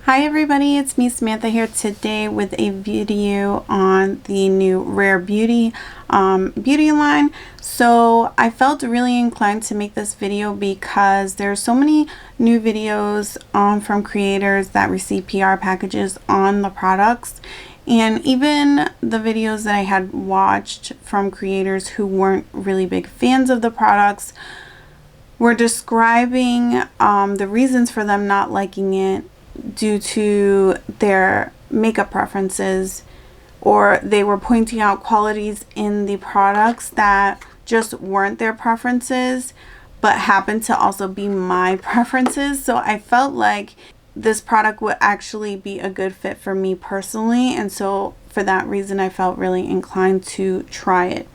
Hi everybody, it's me Samantha here today with a video on the new Rare Beauty beauty line. So I felt really inclined to make this video because there's so many new videos from creators that receive PR packages on the products, and even the videos that I had watched from creators who weren't really big fans of the products were describing the reasons for them not liking it due to their makeup preferences, or they were pointing out qualities in the products that just weren't their preferences but happened to also be my preferences. So I felt like this product would actually be a good fit for me personally, and so for that reason I felt really inclined to try it.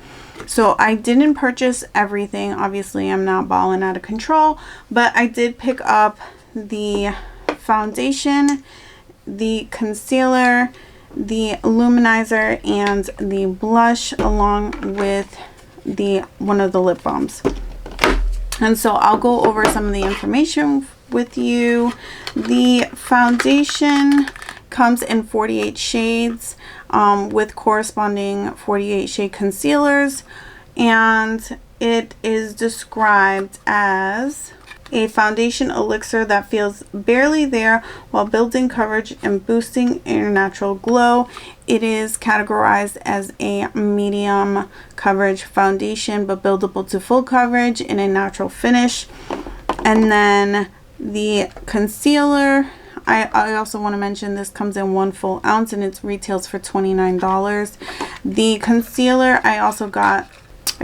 So I didn't purchase everything, obviously I'm not balling out of control, but I did pick up the foundation, the concealer, the luminizer, and the blush, along with one of the lip balms. And so I'll go over some of the information with you. The foundation comes in 48 shades with corresponding 48 shade concealers, and it is described as a foundation elixir that feels barely there while building coverage and boosting your natural glow. It is categorized as a medium coverage foundation but buildable to full coverage in a natural finish. And then the concealer, I also want to mention this comes in 1 full ounce and it retails for $29. The concealer I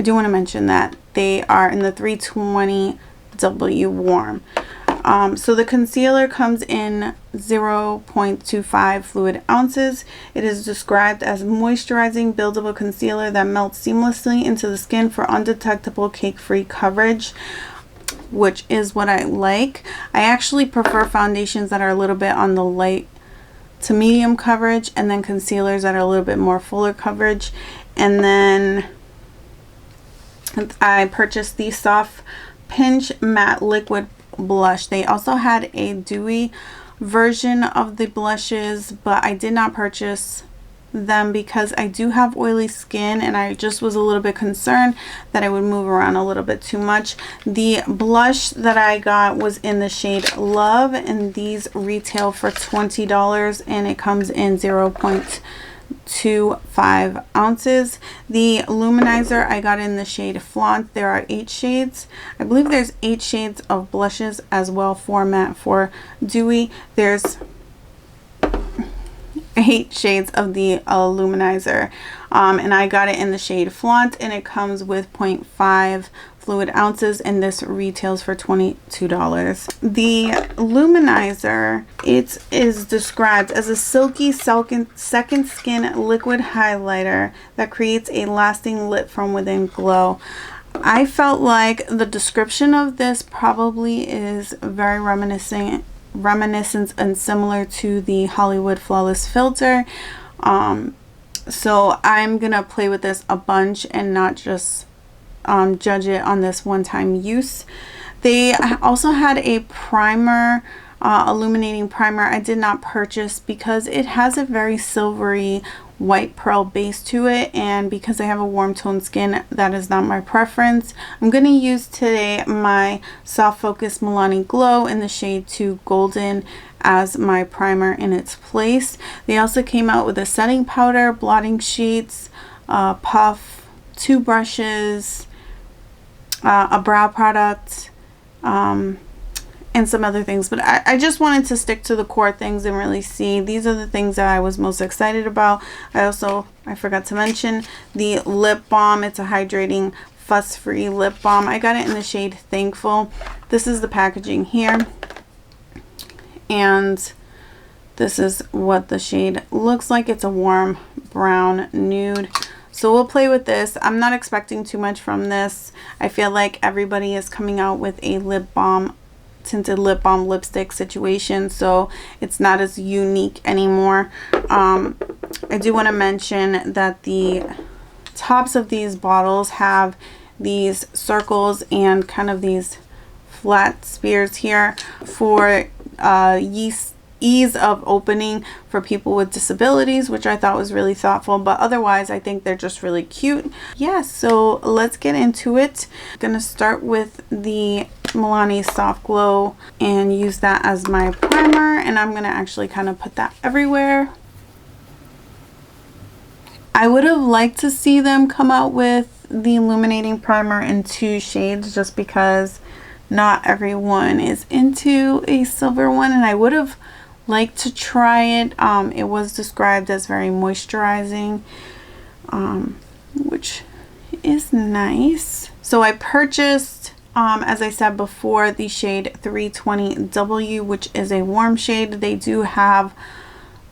do want to mention that they are in the 320 W warm. So the concealer comes in 0.25 fluid ounces. It is described as moisturizing buildable concealer that melts seamlessly into the skin for undetectable cake-free coverage, which is what I like. I actually prefer foundations that are a little bit on the light to medium coverage, and then concealers that are a little bit more fuller coverage. And then I purchased the Soft Pinch Matte Liquid Blush. They also had a dewy version of the blushes, but I did not purchase them because I do have oily skin and I just was a little bit concerned that I would move around a little bit too much. The blush that I got was in the shade Love, and these retail for $20, and it comes in 0.25 ounces. The luminizer I got in the shade Flaunt. There are 8 shades. I believe there's 8 shades of blushes as well for matte. For dewy, there's 8 shades of the luminizer, and I got it in the shade Flaunt, and it comes with 0.5 fluid ounces, and this retails for $22. The luminizer, it is described as a silky second skin liquid highlighter that creates a lasting lit from within glow. I felt like the description of this probably is very reminiscent and similar to the Hollywood Flawless filter. So I'm gonna play with this a bunch and not just judge it on this one-time use. They also had a primer, illuminating primer. I did not purchase because it has a very silvery white pearl base to it, and because I have a warm tone skin, that is not my preference. I'm going to use today my Soft Focus Milani Glow in the shade 2 Golden as my primer in its place. They also came out with a setting powder, blotting sheets, puff, 2 brushes, a brow product, and some other things, but I just wanted to stick to the core things and really see. These are the things that I was most excited about. I forgot to mention the lip balm. It's a hydrating fuss-free lip balm. I got it in the shade Thankful. This is the packaging here, and this is what the shade looks like. It's a warm brown nude. So we'll play with this. I'm not expecting too much from this. I feel like everybody is coming out with a lip balm, tinted lip balm lipstick situation, so it's not as unique anymore. I do want to mention that the tops of these bottles have these circles and kind of these flat spears here for yeast ease of opening for people with disabilities, which I thought was really thoughtful. But otherwise, I think they're just really cute. Yeah, so let's get into it. I'm gonna start with the Milani Soft Glow and use that as my primer, and I'm gonna actually kind of put that everywhere. I would have liked to see them come out with the illuminating primer in 2 shades, just because not everyone is into a silver one, and I would have liked to try it. It was described as very moisturizing, which is nice. So I purchased, as I said before, the shade 320W, which is a warm shade. They do have,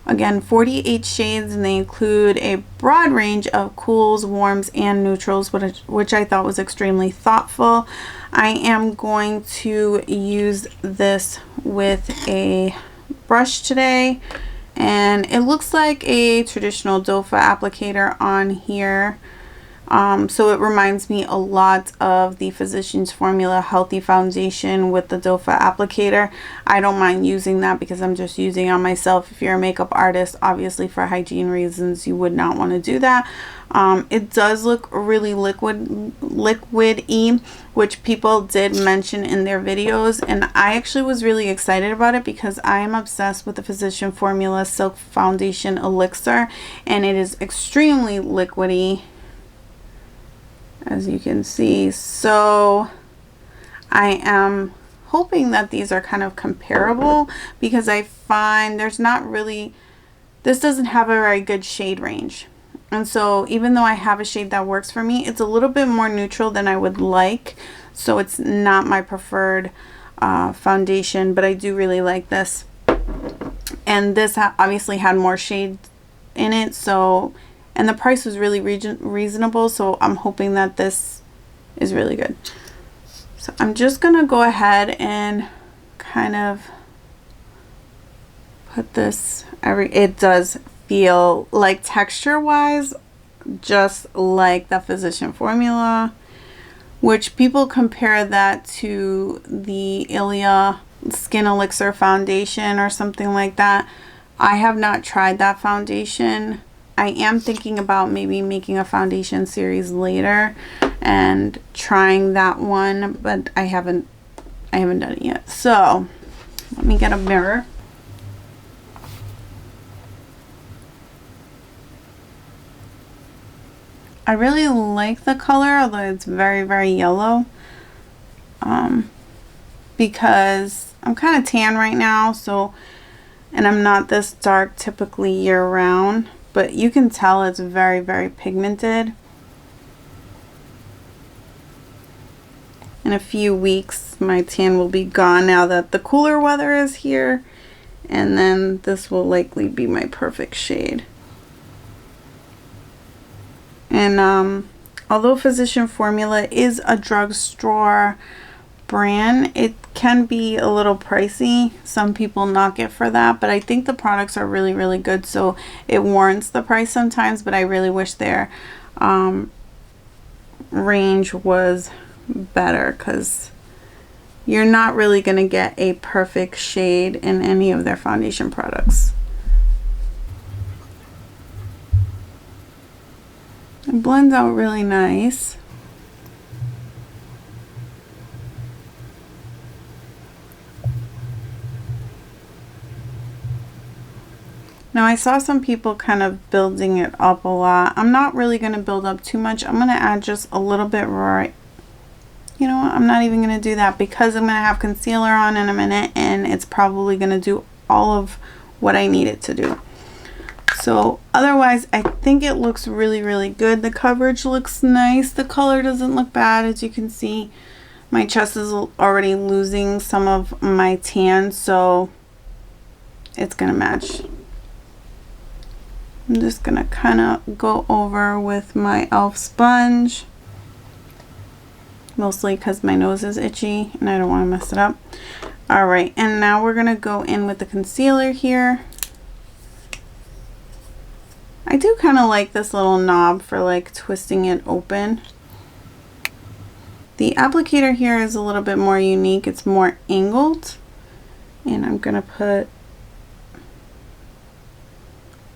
again, 48 shades, and they include a broad range of cools, warms, and neutrals, which I thought was extremely thoughtful. I am going to use this with a brush today, and it looks like a traditional dofa applicator on here. So it reminds me a lot of the Physicians Formula Healthy Foundation with the dofa applicator. I don't mind using that because I'm just using it on myself. If you're a makeup artist, obviously for hygiene reasons, you would not want to do that. It does look really liquid-y, which people did mention in their videos, and I actually was really excited about it because I am obsessed with the Physician Formula Silk Foundation Elixir, and it is extremely liquidy, as you can see. So I am hoping that these are kind of comparable, because I find there's not really, this doesn't have a very good shade range. And so even though I have a shade that works for me, it's a little bit more neutral than I would like. So it's not my preferred foundation, but I do really like this. And this obviously had more shade in it, so, and the price was really reasonable, so I'm hoping that this is really good. So I'm just gonna go ahead and kind of put this it does feel like, texture wise, just like the Physician Formula, which people compare that to the ILIA Skin Elixir foundation or something like that. I have not tried that foundation. I am thinking about maybe making a foundation series later and trying that one, but I haven't done it yet. So let me get a mirror. I really like the color, although it's very, very yellow, because I'm kind of tan right now, so, and I'm not this dark typically year round, but you can tell it's very, very pigmented. In a few weeks, my tan will be gone now that the cooler weather is here, and then this will likely be my perfect shade. And although Physician Formula is a drugstore brand, it can be a little pricey. Some people knock it for that, but I think the products are really, really good, so it warrants the price sometimes. But I really wish their range was better, because you're not really going to get a perfect shade in any of their foundation products. It blends out really nice. Now I saw some people kind of building it up a lot. I'm not really going to build up too much. I'm going to add just a little bit right. You know what? I'm not even going to do that, because I'm going to have concealer on in a minute, and it's probably going to do all of what I need it to do. So otherwise, I think it looks really, really good. The coverage looks nice. The color doesn't look bad. As you can see, my chest is already losing some of my tan, so it's going to match. I'm just going to kind of go over with my e.l.f. sponge, mostly because my nose is itchy and I don't want to mess it up. Alright, and now we're going to go in with the concealer here. I do kind of like this little knob for like twisting it open. The applicator here is a little bit more unique. It's more angled. And I'm going to put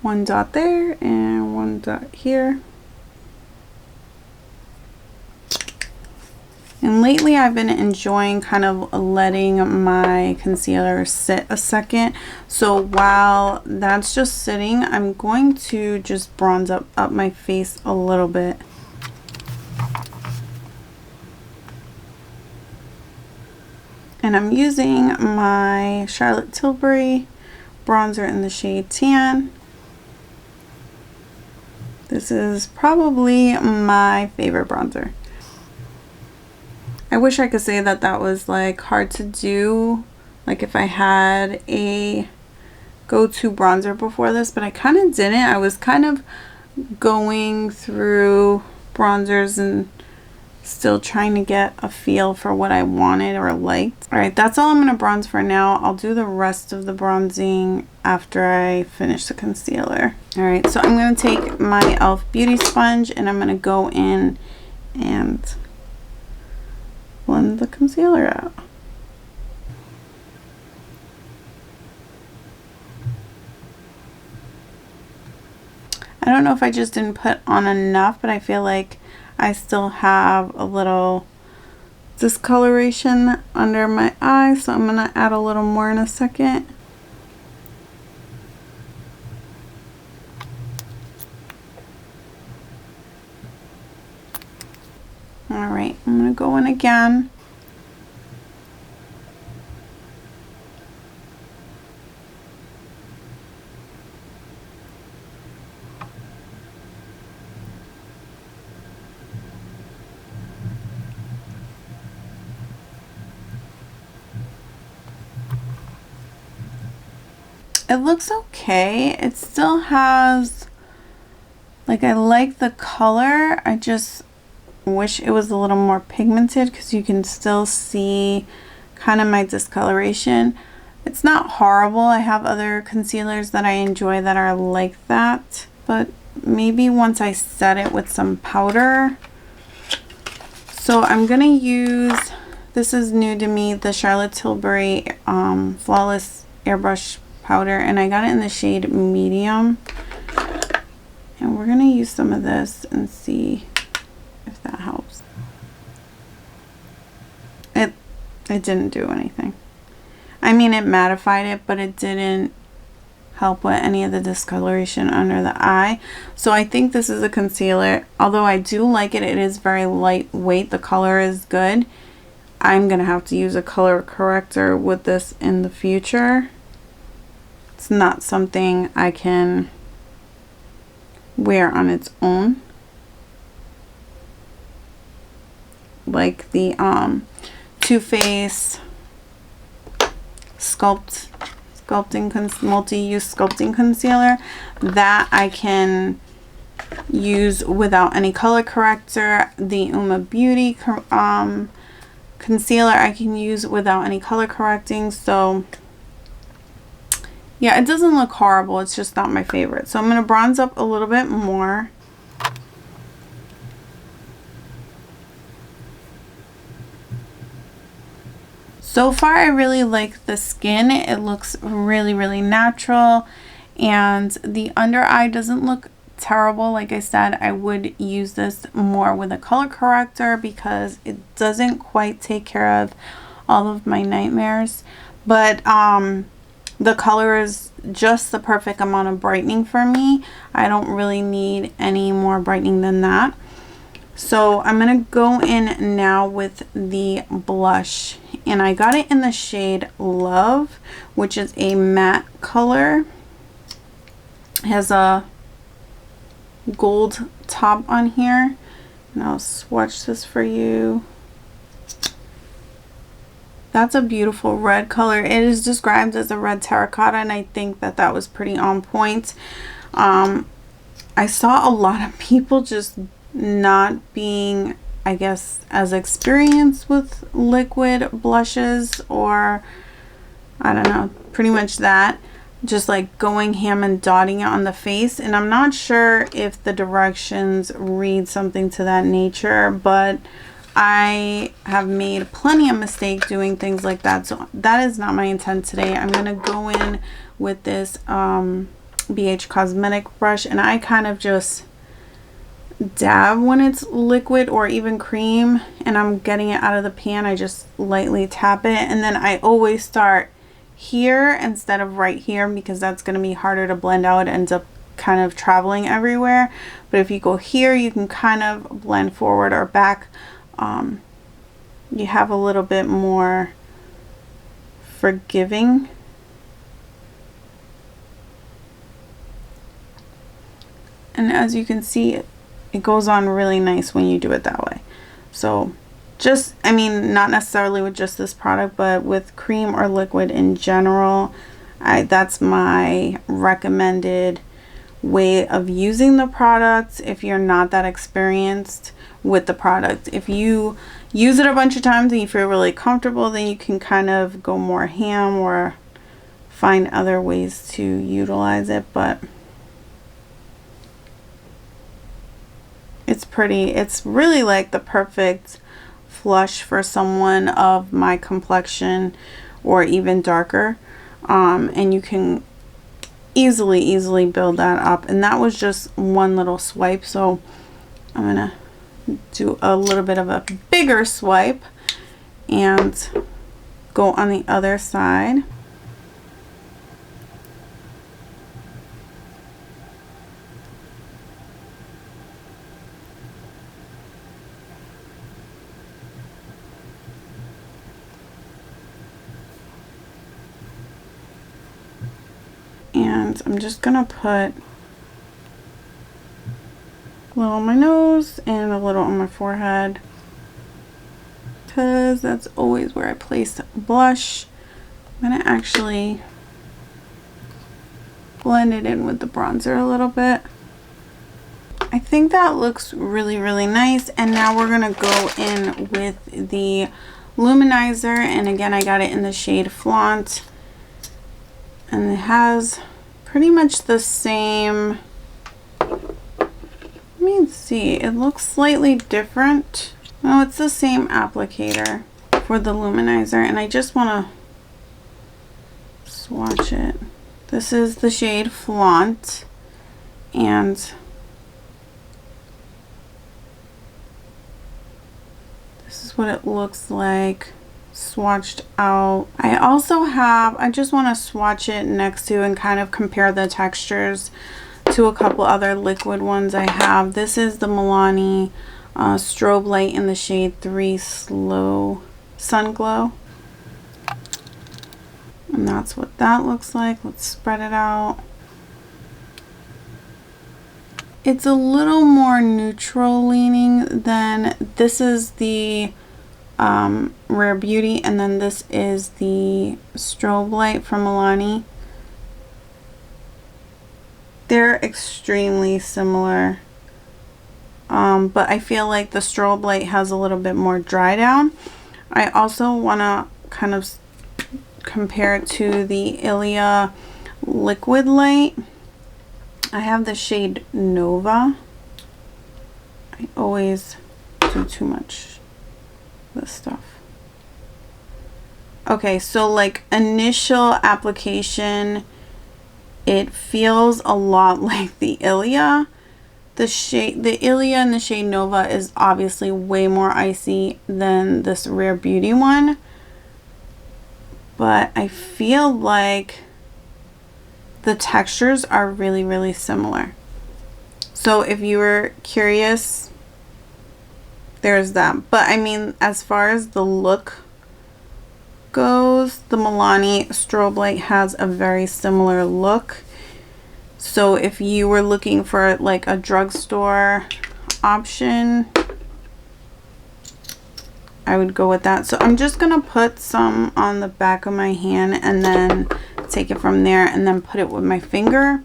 One dot there and one dot here. And lately I've been enjoying kind of letting my concealer sit a second. So while that's just sitting, I'm going to just bronze up my face a little bit. And I'm using my Charlotte Tilbury bronzer in the shade Tan. This is probably my favorite bronzer. I wish I could say that that was like hard to do, like if I had a go-to bronzer before this, but I kind of didn't. I was kind of going through bronzers and still trying to get a feel for what I wanted or liked. Alright, that's all I'm going to bronze for now. I'll do the rest of the bronzing after I finish the concealer. Alright, so I'm going to take my e.l.f. beauty sponge and I'm going to go in and blend the concealer out. I don't know if I just didn't put on enough, but I feel like I still have a little discoloration under my eye, so I'm going to add a little more in a second. Alright, I'm going to go in again. It looks okay. It still has, like, I like the color. I just wish it was a little more pigmented because you can still see kind of my discoloration. It's not horrible. I have other concealers that I enjoy that are like that, but maybe once I set it with some powder. So I'm gonna use, this is new to me, the Charlotte Tilbury Flawless Airbrush powder, and I got it in the shade medium, and we're gonna use some of this and see if that helps. It didn't do anything. I mean, it mattified it, but it didn't help with any of the discoloration under the eye. So I think this is a concealer. Although I do like it, it is very lightweight. The color is good. I'm gonna have to use a color corrector with this in the future. It's not something I can wear on its own, like the Too Faced multi-use sculpting concealer. That I can use without any color corrector. The Uma Beauty concealer I can use without any color correcting. So yeah, it doesn't look horrible. It's just not my favorite. So I'm going to bronze up a little bit more. So far, I really like the skin. It looks really, really natural. And the under eye doesn't look terrible. Like I said, I would use this more with a color corrector because it doesn't quite take care of all of my nightmares. But the color is just the perfect amount of brightening for me. I don't really need any more brightening than that. So I'm going to go in now with the blush, and I got it in the shade Love, which is a matte color. It has a gold top on here, and I'll swatch this for you. That's a beautiful red color. It is described as a red terracotta, and I think that that was pretty on point. I saw a lot of people just not being, I guess, as experienced with liquid blushes, or I don't know, pretty much that, just like going ham and dotting it on the face. And I'm not sure if the directions read something to that nature, but I have made plenty of mistakes doing things like that, so that is not my intent today. I'm going to go in with this BH Cosmetic brush, and I kind of just dab when it's liquid or even cream and I'm getting it out of the pan. I just lightly tap it, and then I always start here instead of right here because that's going to be harder to blend out. It ends up kind of traveling everywhere. But if you go here, you can kind of blend forward or back. You have a little bit more forgiving. And as you can see, it goes on really nice when you do it that way. So just, I mean, not necessarily with just this product, but with cream or liquid in general, that's my recommended way of using the product if you're not that experienced with the product. If you use it a bunch of times and you feel really comfortable, then you can kind of go more ham or find other ways to utilize it. But it's pretty, it's really like the perfect flush for someone of my complexion or even darker. And you can easily build that up. And that was just one little swipe. So I'm gonna do a little bit of a bigger swipe and go on the other side. And I'm just gonna put a little on my nose and a little on my forehead because that's always where I place blush. I'm gonna actually blend it in with the bronzer a little bit. I think that looks really nice. And now we're gonna go in with the Luminizer, and again I got it in the shade Flaunt, and it has pretty much the same, let me see, it looks slightly different. No, it's the same applicator for the Luminizer, and I just want to swatch it. This is the shade Flaunt, and this is what it looks like swatched out. I also have, I just want to swatch it next to and kind of compare the textures to a couple other liquid ones I have. This is the Milani Strobe Light in the shade 3 Slow Sun Glow. And that's what that looks like. Let's spread it out. It's a little more neutral leaning than, this is the Rare Beauty, and then this is the Strobe Light from Milani. They're extremely similar, but I feel like the Strobe Light has a little bit more dry down. I also want to kind of compare it to the ILIA Liquid Light. I have the shade Nova. I always do too much of this stuff. Okay, so like initial application, it feels a lot like the ILIA. The ILIA and the shade Nova is obviously way more icy than this Rare Beauty one, but I feel like the textures are really similar. So if you were curious, there's that. But I mean, as far as the look goes, the Milani Strobe Light has a very similar look. So if you were looking for like a drugstore option, I would go with that. So I'm just gonna put some on the back of my hand and then take it from there and then put it with my finger.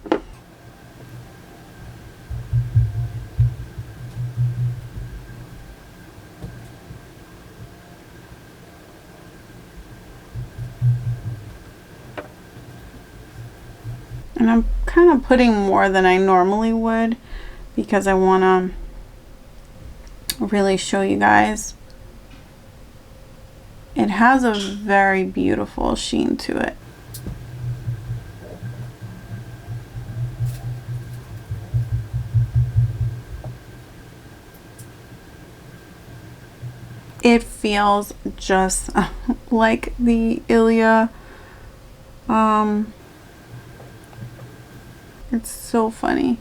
And I'm kind of putting more than I normally would because I want to really show you guys. It has a very beautiful sheen to it. feels just like the ILIA. It's so funny.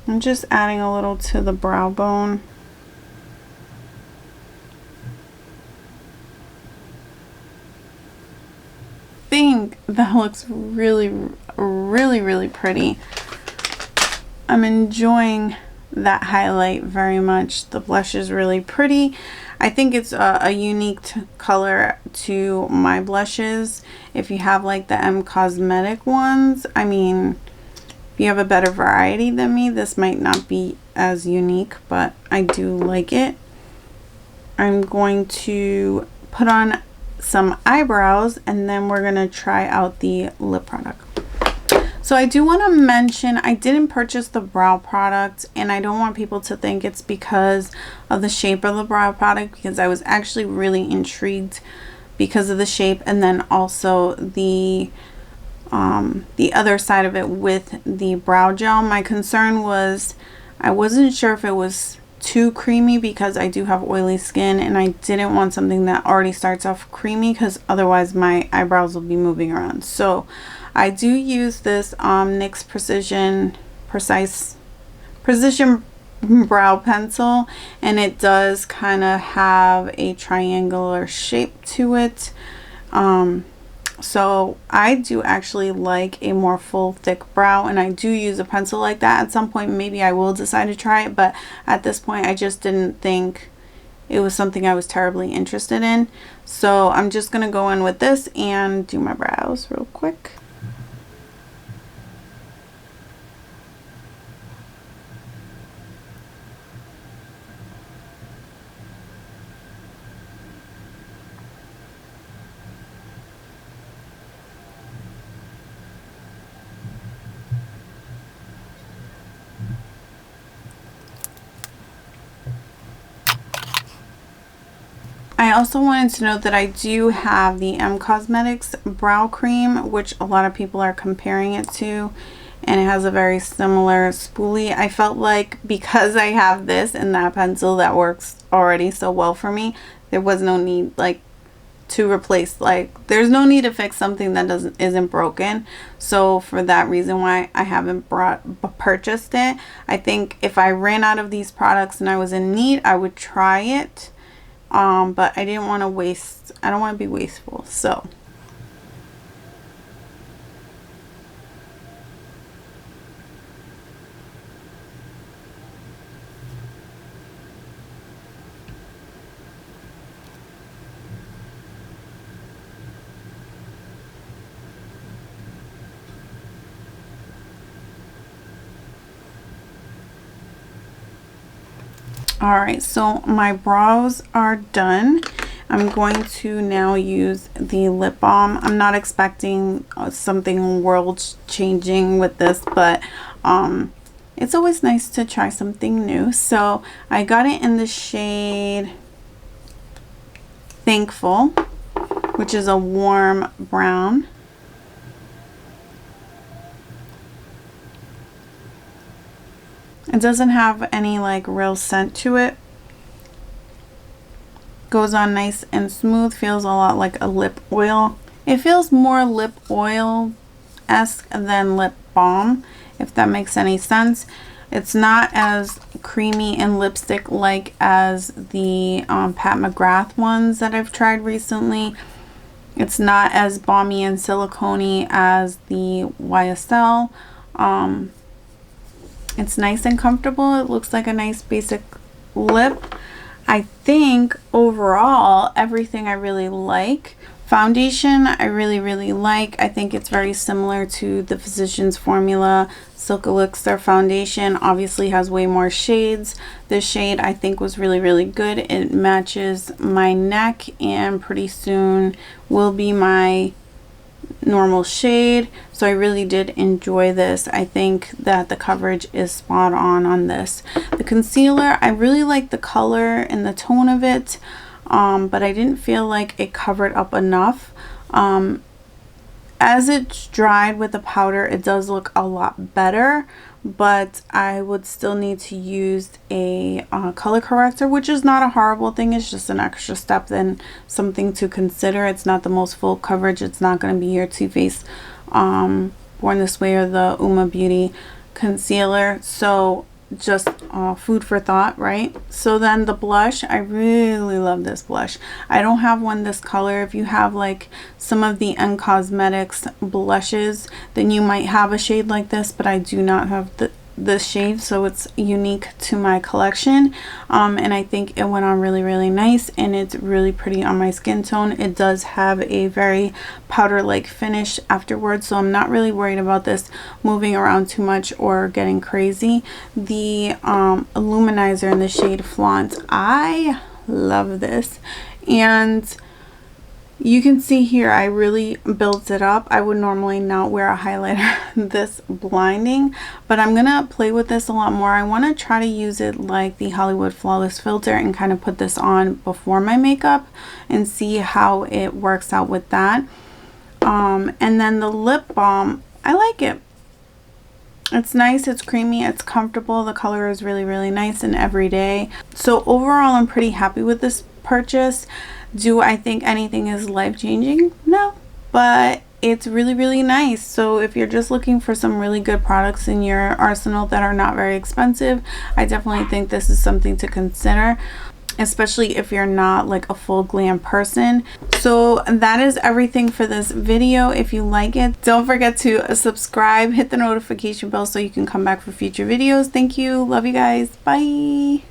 I'm just adding a little to the brow bone. I think that looks really, really, really pretty. I'm enjoying that highlight very much. The blush is really pretty. I think it's a unique color to my blushes. If you have like the M Cosmetic ones, I mean, if you have a better variety than me, this might not be as unique, but I do like it. I'm going to put on some eyebrows and then we're gonna try out the lip product. So I do want to mention I didn't purchase the brow product, and I don't want people to think it's because of the shape of the brow product, because I was actually really intrigued because of the shape, and then also the other side of it with the brow gel. My concern was I wasn't sure if it was too creamy because I do have oily skin, and I didn't want something that already starts off creamy because otherwise my eyebrows will be moving around. So I do use this NYX Precision Brow Pencil, and it does kind of have a triangular shape to it. So I do actually like a more full thick brow, and I do use a pencil like that. At some point maybe I will decide to try it, but at this point I just didn't think it was something I was terribly interested in. So I'm just gonna go in with this and do my brows real quick. I also wanted to note that I do have the M Cosmetics brow cream, which a lot of people are comparing it to, and it has a very similar spoolie. I felt like because I have this and that pencil that works already so well for me, there was no need like to replace, like there's no need to fix something that isn't broken. So for that reason why I haven't purchased it. I think if I ran out of these products and I was in need, I would try it. But I didn't want to waste, I don't want to be wasteful, so. Alright, so my brows are done. I'm going to now use the lip balm. I'm not expecting something world-changing with this, but it's always nice to try something new. So I got it in the shade Thankful, which is a warm brown. It doesn't have any like real scent to it. Goes on nice and smooth. Feels a lot like a lip oil. It feels more lip oil-esque than lip balm, if that makes any sense. It's not as creamy and lipstick-like as the Pat McGrath ones that I've tried recently. It's not as balmy and silicone-y as the YSL. It's nice and comfortable. It looks like a nice basic lip. I think overall everything I really like. Foundation I really like. I think it's very similar to the Physicians Formula Silk Elixir foundation. Obviously has way more shades. This shade I think was really good. It matches my neck and pretty soon will be my normal shade. So I really did enjoy this. I think that the coverage is spot on this. The concealer, I really like the color and the tone of it, but I didn't feel like it covered up enough. As it's dried with the powder, it does look a lot better, but I would still need to use a color corrector, which is not a horrible thing. It's just an extra step and something to consider. It's not the most full coverage. It's not going to be your Too Faced Born This Way or the Uma Beauty concealer. So just food for thought, right? So then the blush, I really love this blush. I don't have one this color. If you have like some of the N Cosmetics blushes, then you might have a shade like this, but I do not have this shade, so it's unique to my collection, and I think it went on really, really nice, and it's really pretty on my skin tone. It does have a very powder like finish afterwards, so I'm not really worried about this moving around too much or getting crazy. The Luminizer in the shade Flaunt, I love this, and you can see here I really built it up. I would normally not wear a highlighter this blinding, but I'm gonna play with this a lot more. I want to try to use it like the Hollywood Flawless filter and kind of put this on before my makeup and see how it works out with that. And then the lip balm, I like it. It's nice, it's creamy, it's comfortable. The color is really, really nice and everyday. So overall, I'm pretty happy with this purchase. Do I think anything is life-changing? No, but it's really, really nice. So if you're just looking for some really good products in your arsenal that are not very expensive, I definitely think this is something to consider, especially if you're not like a full glam person. So that is everything for this video. If you like it, don't forget to subscribe, hit the notification bell so you can come back for future videos. Thank you. Love you guys. Bye.